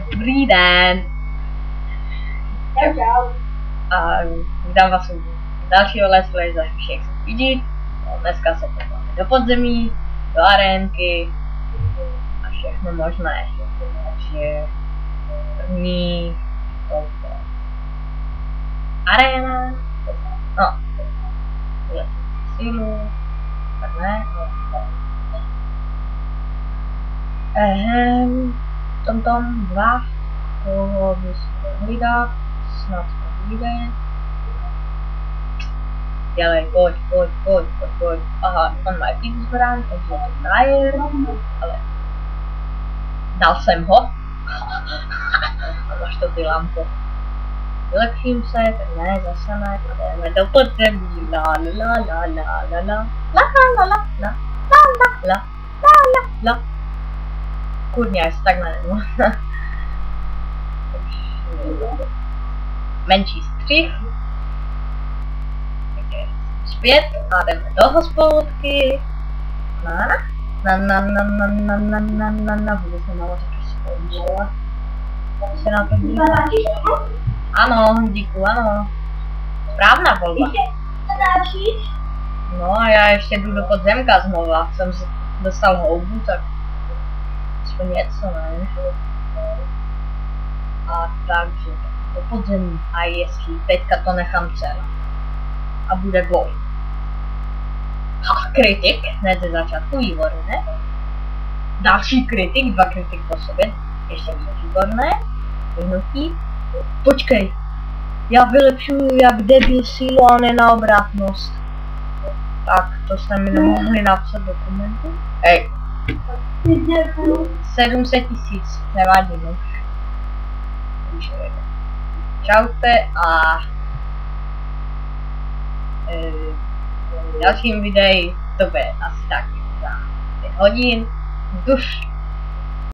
Dobrý den. Čau. A vítám vás u dalšího let's play za Všech vidí. Dneska se podíváme do podzemí, do arénky a všechno možné. Takže první aréna. No, sílu. Tak ne. Tom 2. Toho bys mohli dát. Snad to vyjde. Dělej, pojď. Aha, on má víc zbraň, takže to frajer. Ale dal jsem ho. A máš to ty lampo. Vylepším se, tak ne, zase ne. A jdeme do podzemí. La. Kurně, já se takhle nemůžu. Menší střih. Takže zpět a jdeme do hospodky. Vůbec nemám taky spolu. Jak se na to dívá? Ano, díku, ano. Správná volba. No a já ještě jdu do podzemka znova. Jsem si dostal houbu, tak aspoň něco, ne? A takže do podzemí. A jestli teďka to nechám celé. A bude boj. Kritik, hned ze začátku, výborné. Další kritik, 2 kritik po sobě. Ještě výborné. Vyhnutí. Počkej. Já vylepšuju jak debil sílu a ne na obratnost. Tak, to jste mi nemohli napsat dokumentu. Hej. 700 000, nevadí, no. Čaute a v dalším videu to bude asi tak za 5 hodin. Duš.